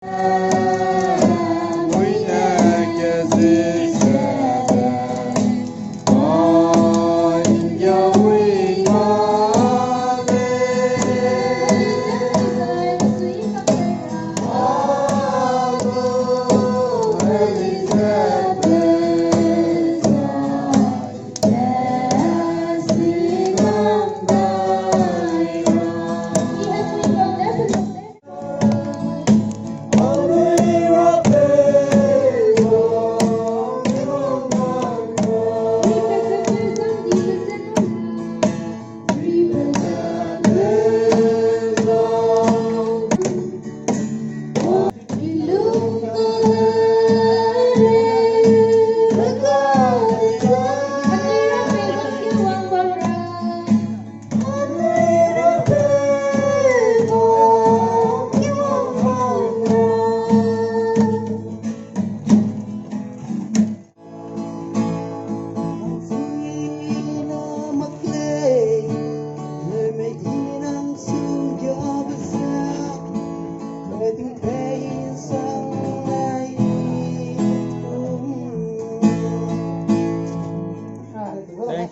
Thank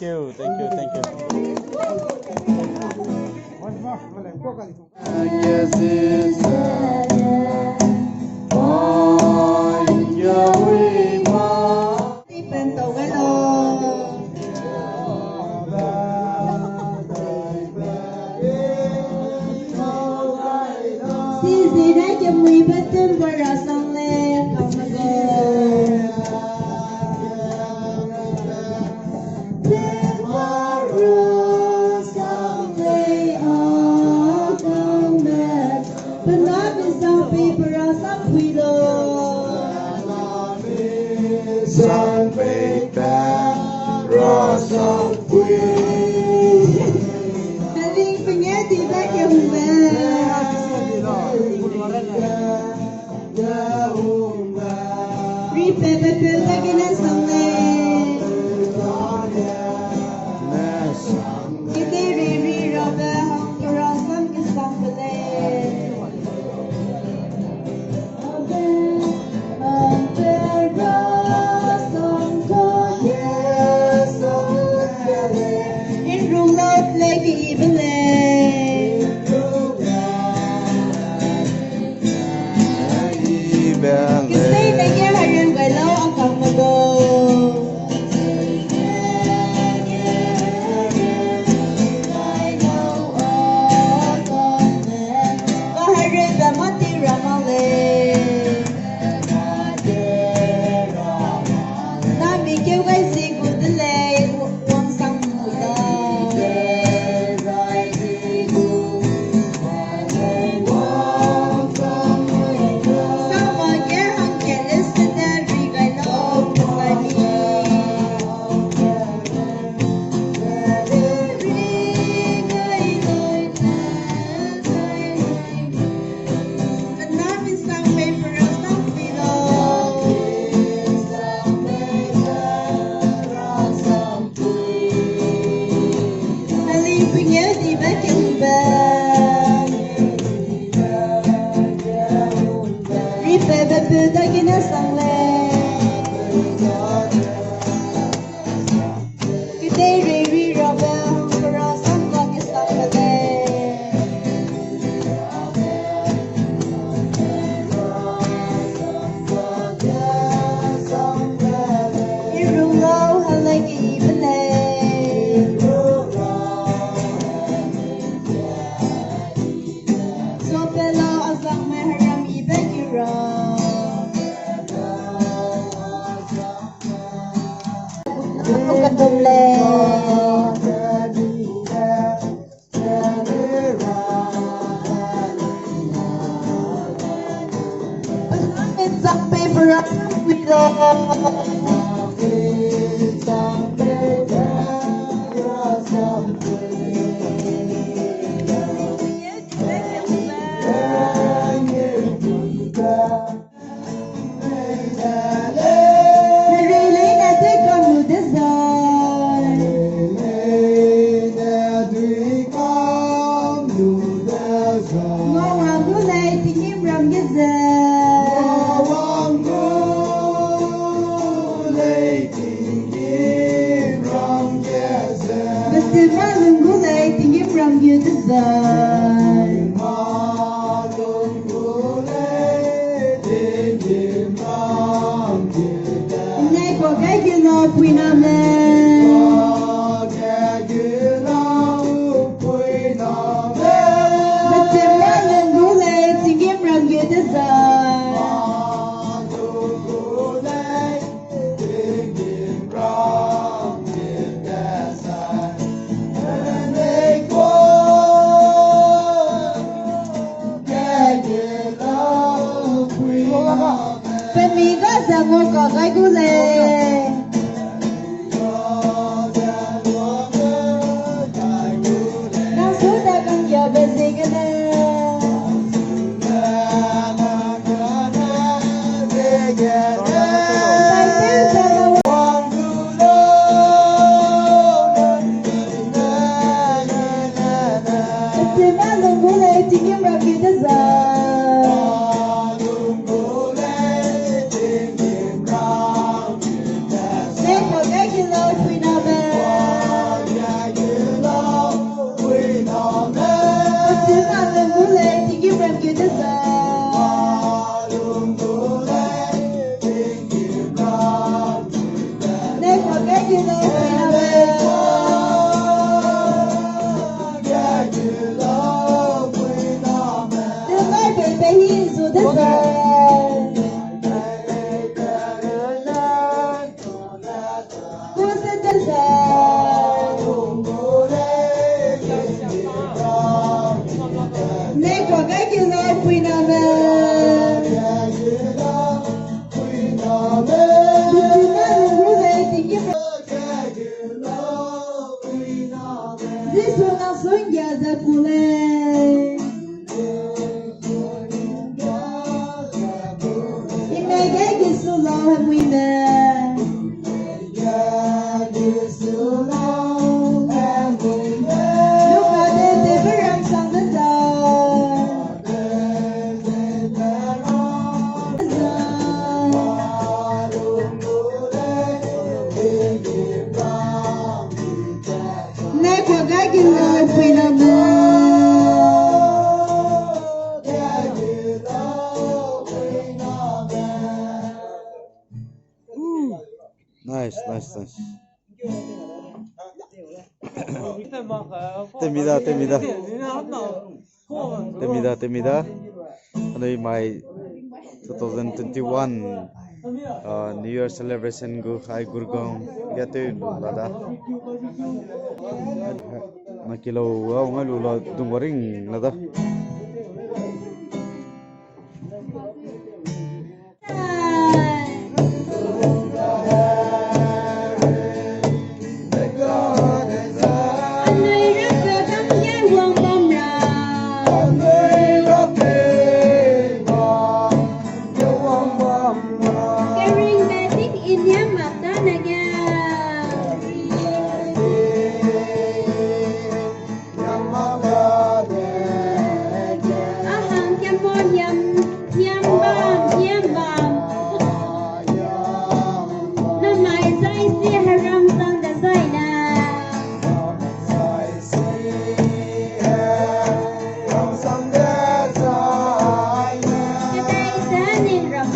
you, thank you, thank you. Sang về ta ra sang quê Having spaghetti back in bed. Repeat lagi na sangle. Kita riri robe hong kerasam kisang bele. Ngô hoàng đứa này thì nhiễm rầm cái giờ you design. Nay của cái kia lo quy nam nè. But the man who lay to give from you design. Bên mi có sao ngô có cái cú lệ. Đang xuống ta con giờ bên gì cái này. Tay tiếng sao đâu. Thì má lùng cú lệ thì kiếm ra kia tới giờ. Nay của cái kia lo quy nam nè. Thì má lùng cú lệ thì kiếm ra kia tới giờ. Nay của cái kia lo quy nam nè. Tương lai về về hiện dù đất giờ. Cô sẽ đất giờ. Nay của cái kia lo quy nam nè. Thì má lùng cú lệ thì kiếm ra. Giêsu đang xuống nhà ra cú lệ. Nay cái Giêsu lo hay quy nè. Lúc nào đến thì phải răng sang đến giờ. Nay của cái kia lo quy nam nè. Nice, nice, nice. Temida, temida. Temida, temida. Ano my 2021 New Year celebration go Zeme Gurgaon yate dada. Nakilo au ngalu lo dungoring nada. Cái tay sẽ nên rầm